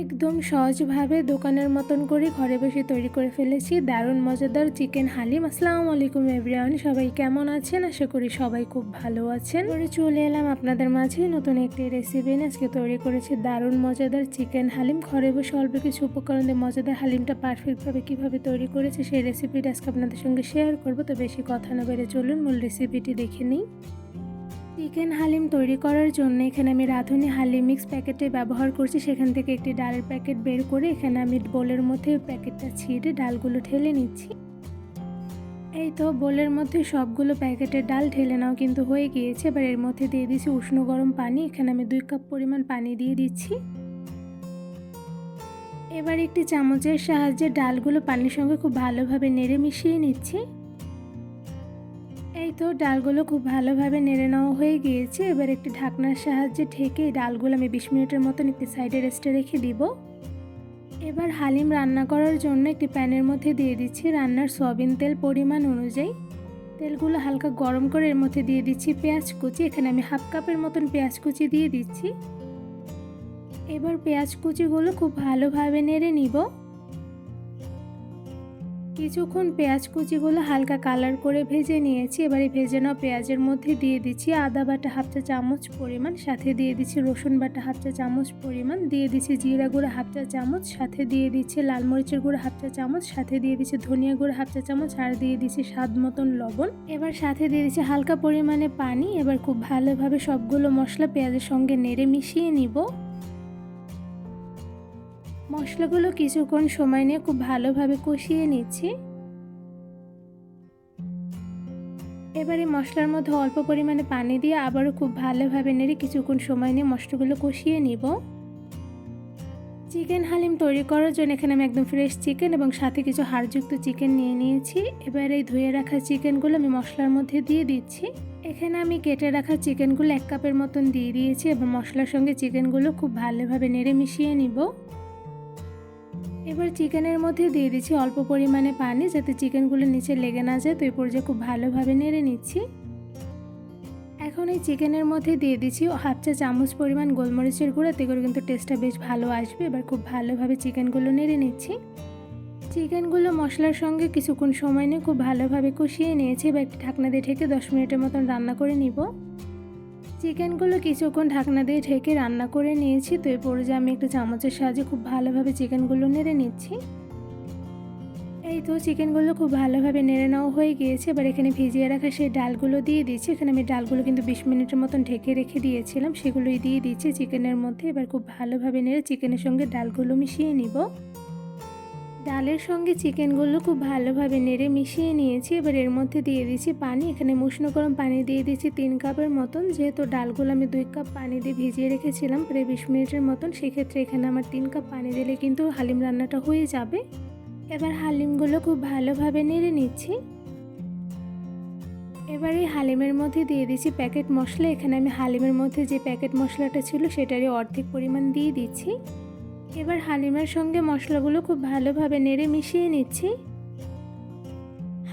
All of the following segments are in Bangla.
একদম সহজভাবে দোকানের মতন করে ঘরে বসে তৈরি করে ফেলেছি দারুণ মজাদার চিকেন হালিম। আসসালামু আলাইকুম এভরিওয়ান, সবাই কেমন আছেন? আশা করি সবাই খুব ভালো আছেন। পরে চলে এলাম আপনাদের মাঝে নতুন একটি রেসিপি নিয়ে। আজকে তৈরি করেছি দারুণ মজাদার চিকেন হালিম। ঘরে বসে অল্প কিছু উপকরণ দিয়ে মজাদার হালিমটা পারফেক্টভাবে কীভাবে তৈরি করেছে সেই রেসিপিটা আজকে আপনাদের সঙ্গে শেয়ার করব। তো বেশি কথা না বেড়ে চলুন মূল রেসিপিটি দেখে নিই। চিকেন হালিম তৈরি করার জন্য এখানে আমি রাঁধুনি হালিম মিক্স প্যাকেটে ব্যবহার করছি। সেখান থেকে একটি ডালের প্যাকেট বের করে এখানে আমি বোলের মধ্যে প্যাকেটটা ছিঁড়ে ডালগুলো ঢেলে নিচ্ছি। এই তো বোলের মধ্যে সবগুলো প্যাকেটের ডাল ঢেলে নাও কিন্তু হয়ে গিয়েছে। এবার এর মধ্যে দিয়ে দিচ্ছি উষ্ণ গরম পানি। এখানে আমি 2 কাপ পরিমাণ পানি দিয়ে দিচ্ছি। এবার একটি চামচের সাহায্যে ডালগুলো পানির সঙ্গে খুব ভালোভাবে নেড়ে মিশিয়ে নিচ্ছি। এই তো ডালগুলো খুব ভালোভাবে নেড়ে নেওয়া হয়ে গিয়েছে। এবার একটি ঢাকনার সাহায্যে ঢেকে ডালগুলো আমি 20 মিনিটের মতন একটি সাইডে রেস্টে রেখে দিব। এবার হালিম রান্না করার জন্য একটি প্যানের মধ্যে দিয়ে দিচ্ছি রান্নার সয়াবিন তেল পরিমাণ অনুযায়ী। তেলগুলো হালকা গরম করে এর মধ্যে দিয়ে দিচ্ছি পেঁয়াজ কুচি। এখানে আমি হাফ কাপের মতন পেঁয়াজ কুচি দিয়ে দিচ্ছি। এবার পেঁয়াজ কুচিগুলো খুব ভালোভাবে নেড়ে নিব। কিছুক্ষণ পেঁয়াজ কুচিগুলো হালকা কালার করে ভেজে নিয়েছি। এবারে ভেজে নেওয়া পেঁয়াজের মধ্যে দিয়ে দিচ্ছি আদা বাটা হাফ চা চামচ পরিমাণ, সাথে দিয়ে দিচ্ছি রসুন বাটা হাফ চা চামচ পরিমাণ, দিয়ে দিচ্ছি জিরা গুঁড়া হাফ চা চামচ, সাথে দিয়ে দিচ্ছি লাল মরিচের গুঁড়া হাফ চা চামচ, সাথে দিয়ে দিচ্ছি ধনিয়া গুঁড়া হাফ চা চামচ, আর দিয়ে দিচ্ছি স্বাদ মতন লবণ। এবার সাথে দিয়ে দিচ্ছি হালকা পরিমাণে পানি। এবার খুব ভালোভাবে সবগুলো মশলা পেঁয়াজের সঙ্গে নেড়ে মিশিয়ে নিব। মশলাগুলো কিছুক্ষণ সময় নিয়ে খুব ভালোভাবে কষিয়ে নিচ্ছি। এবারে মশলার মধ্যে অল্প পরিমাণে পানি দিয়ে আবারও খুব ভালোভাবে নেড়ে কিছুক্ষণ সময় নিয়ে মশলাগুলো কষিয়ে নিব। চিকেন হালিম তৈরি করার জন্য এখানে আমি একদম ফ্রেশ চিকেন এবং সাথে কিছু হাড়যুক্ত চিকেন নিয়ে নিয়েছি। এবার এই ধুয়ে রাখা চিকেনগুলো আমি মশলার মধ্যে দিয়ে দিচ্ছি। এখানে আমি কেটে রাখা চিকেনগুলো 1 কাপের মতন দিয়ে দিয়েছি এবং মশলার সঙ্গে চিকেনগুলো খুব ভালোভাবে নেড়ে মিশিয়ে নিব। এবার চিকেনের মধ্যে দিয়ে দিচ্ছি অল্প পরিমাণে পানি যাতে চিকেনগুলো নিচে লেগে না যায়। তো এই পর্যায়ে খুব ভালোভাবে নেড়ে নিচ্ছি। এখন এই চিকেনের মধ্যে দিয়ে দিচ্ছি হাফ চা চামচ পরিমাণ গোলমরিচের গুঁড়া, এতে করে কিন্তু টেস্টটা বেশ ভালো আসবে। এবার খুব ভালোভাবে চিকেনগুলো নেড়ে নিচ্ছি। চিকেনগুলো মশলার সঙ্গে কিছুক্ষণ সময় নিয়ে খুব ভালোভাবে কষিয়ে নিয়েছি। এবার একটি ঢাকনা দিয়ে ঢেকে 10 মিনিটের মতন রান্না করে নিব। চিকেনগুলো কিছুক্ষণ ঢাকনা দিয়ে ঢেকে রান্না করে নিয়েছি। তো এই পর্যায়ে আমি একটা চামচের সাহায্যে খুব ভালোভাবে চিকেনগুলো নেড়ে নিচ্ছি। এই তো চিকেনগুলো খুব ভালোভাবে নেড়ে নেওয়া হয়ে গিয়েছে। এবার এখানে ভিজিয়ে রাখা সেই ডালগুলো দিয়ে দিচ্ছি। এখানে আমি ডালগুলো কিন্তু 20 মিনিটের মতন ঢেকে রেখে দিয়েছিলাম, সেগুলোই দিয়ে দিচ্ছি চিকেনের মধ্যে। এবার খুব ভালোভাবে নেড়ে চিকেনের সঙ্গে ডালগুলো মিশিয়ে নিব। ডালের সঙ্গে চিকেনগুলো খুব ভালোভাবে নেড়ে মিশিয়ে নিয়েছি। এবার এর মধ্যে দিয়ে দিচ্ছি পানি। এখানে উষ্ণ গরম পানি দিয়ে দিচ্ছি 3 কাপের মতন। যেহেতু ডালগুলো আমি 2 কাপ পানি দিয়ে ভিজিয়ে রেখেছিলাম প্রায় 20 মিনিটের মতন, সেক্ষেত্রে এখানে আমার 3 কাপ পানি দিলে কিন্তু হালিম রান্নাটা হয়ে যাবে। এবার হালিমগুলো খুব ভালোভাবে নেড়ে নিচ্ছি। এবার এই হালিমের মধ্যে দিয়ে দিচ্ছি প্যাকেট মশলা। এখানে আমি হালিমের মধ্যে যে প্যাকেট মশলাটা ছিল সেটারই অর্ধেক পরিমাণ দিয়ে দিচ্ছি। এবার হালিমের সঙ্গে মশলাগুলো খুব ভালোভাবে নেড়ে মিশিয়ে নিচ্ছি।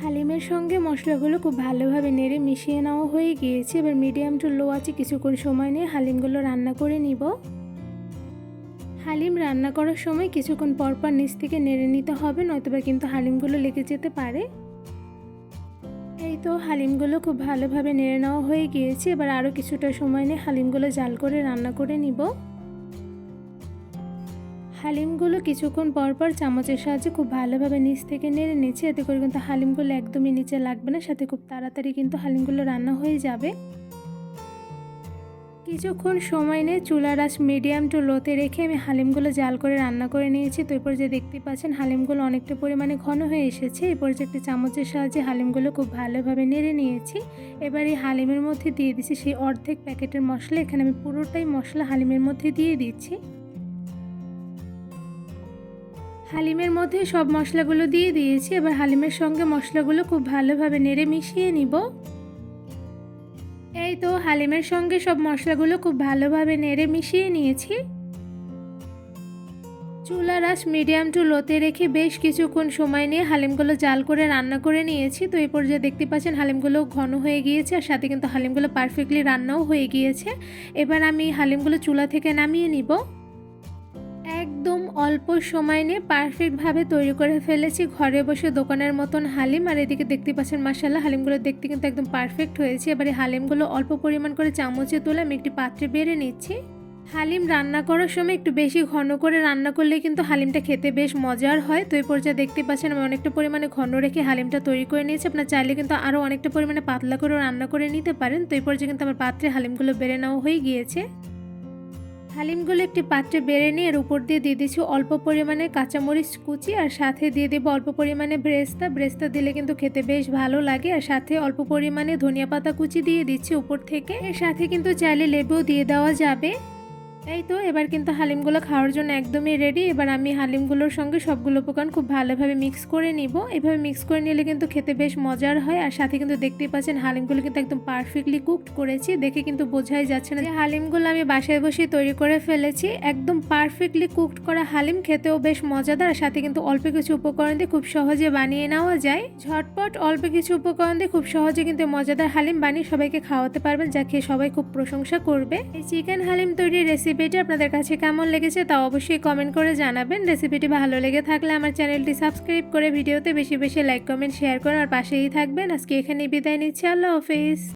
হালিমের সঙ্গে মশলাগুলো খুব ভালোভাবে নেড়ে মিশিয়ে নেওয়া হয়ে গিয়েছে। এবার মিডিয়াম টু লো আছে কিছুক্ষণ সময় নিয়ে হালিমগুলো রান্না করে নিব। হালিম রান্না করার সময় কিছুক্ষণ পরপর নিচ থেকে নেড়ে নিতে হবে, নয়তোবা কিন্তু হালিমগুলো লেগে যেতে পারে। এই তো হালিমগুলো খুব ভালোভাবে নেড়ে নেওয়া হয়ে গিয়েছে। এবার আরও কিছুটা সময় নিয়ে হালিমগুলো জাল করে রান্না করে নিব। হালিমগুলো কিছুক্ষণ পরপর চামচের সাহায্যে খুব ভালোভাবে নিচ থেকে নেড়ে নিচ্ছি, এতে করে কিন্তু হালিমগুলো একদমই নিচে লাগবে না, সাথে খুব তাড়াতাড়ি কিন্তু হালিমগুলো রান্না হয়ে যাবে। কিছুক্ষণ সময় নিয়ে চুলার আঁচ মিডিয়াম টু লোতে রেখে আমি হালিমগুলো জাল করে রান্না করে নিয়েছি। তো এরপর যে দেখতে পাচ্ছেন হালিমগুলো অনেকটা পরিমাণে ঘন হয়ে এসেছে। এরপর যে একটি চামচের সাহায্যে হালিমগুলো খুব ভালোভাবে নেড়ে নিয়েছি। এবার এই হালিমের মধ্যে দিয়ে দিচ্ছি সেই অর্ধেক প্যাকেটের মশলা। এখানে আমি পুরোটাই মশলা হালিমের মধ্যে দিয়ে দিচ্ছি। হালিমের মধ্যে সব মশলাগুলো দিয়ে দিয়েছি। এবার হালিমের সঙ্গে মশলাগুলো খুব ভালোভাবে নেড়ে মিশিয়ে নিব। এই তো হালিমের সঙ্গে সব মশলাগুলো খুব ভালোভাবে নেড়ে মিশিয়ে নিয়েছি। চুলার আঁচ মিডিয়াম টু লোতে রেখে বেশ কিছুক্ষণ সময় নিয়ে হালিমগুলো জাল করে রান্না করে নিয়েছি। তো এই পর্যায়ে দেখতে পাচ্ছেন হালিমগুলো ঘন হয়ে গিয়েছে, আর সাথে কিন্তু হালিমগুলো পারফেক্টলি রান্নাও হয়ে গিয়েছে। এবার আমি হালিমগুলো চুলা থেকে নামিয়ে নিব। একদম অল্প সময় নিয়ে পারফেক্টভাবে তৈরি করে ফেলেছি ঘরে বসে দোকানের মতন হালিম। আর এদিকে দেখতে পাচ্ছেন মাশাআল্লাহ হালিমগুলো দেখতে কিন্তু একদম পারফেক্ট হয়েছে। এবারে হালিমগুলো অল্প পরিমাণ করে চামচে তুলে আমি একটি পাত্রে বেড়ে নিচ্ছি। হালিম রান্না করার সময় একটু বেশি ঘন করে রান্না করলে কিন্তু হালিমটা খেতে বেশ মজার হয়। তো এই পর্যায়ে দেখতে পাচ্ছেন আমি অনেকটা পরিমাণে ঘন রেখে হালিমটা তৈরি করে নিয়েছি। আপনার চাইলে কিন্তু আরও অনেকটা পরিমাণে পাতলা করে রান্না করে নিতে পারেন। তো এই পর্যায়ে কিন্তু আমার পাত্রে হালিমগুলো বেড়ে নেওয়া হয়ে গিয়েছে। হালিমগুলো একটি পাত্রে বেড়ে নিয়ে এর উপর দিয়ে দিচ্ছি অল্প পরিমাণে কাঁচামরিচ কুচি, আর সাথে দিয়ে দেবো অল্প পরিমাণে ব্রেস্তা দিলে কিন্তু খেতে বেশ ভালো লাগে। আর সাথে অল্প পরিমাণে ধনিয়া পাতা কুচি দিয়ে দিচ্ছি উপর থেকে। এর সাথে কিন্তু চাইলে লেবুও দিয়ে দেওয়া যাবে। এই তো এবার কিন্তু হালিমগুলো খাওয়ার জন্য একদমই রেডি। এবার আমি হালিমগুলোর সঙ্গে সবগুলো উপকরণ খুব ভালোভাবে মিক্স করে নিব। এভাবে মিক্স করে নিলে কিন্তু খেতে বেশ মজার হয়। আর সাথে কিন্তু দেখতেই পাচ্ছেন হালিমগুলো কিন্তু একদম পারফেক্টলি কুকড করেছি, দেখে কিন্তু বোঝাই যাচ্ছে না যে হালিমগুলো আমি বাসায় বসে তৈরি করে ফেলেছি। একদম পারফেক্টলি কুকড করা হালিম খেতেও বেশ মজাদার। আর সাথে কিন্তু অল্প কিছু উপকরণ দিয়ে খুব সহজে বানিয়ে নেওয়া যায়। ঝটপট অল্প কিছু উপকরণ দিয়ে খুব সহজে কিন্তু মজাদার হালিম বানিয়ে সবাইকে খাওয়াতে পারবেন, যা খেয়ে সবাই খুব প্রশংসা করবে। এই চিকেন হালিম তৈরির রেসিপিটি আপনাদের কাছে কেমন লেগেছে তা অবশ্যই কমেন্ট করে জানাবেন। রেসিপিটি ভালো লেগে থাকলে আমার চ্যানেলটি সাবস্ক্রাইব করে ভিডিওতে বেশি বেশি লাইক কমেন্ট শেয়ার করুন আর পাশেই থাকবেন। আজকে এখানেই বিদায় নিচ্ছি। আল্লাহ হাফেজ।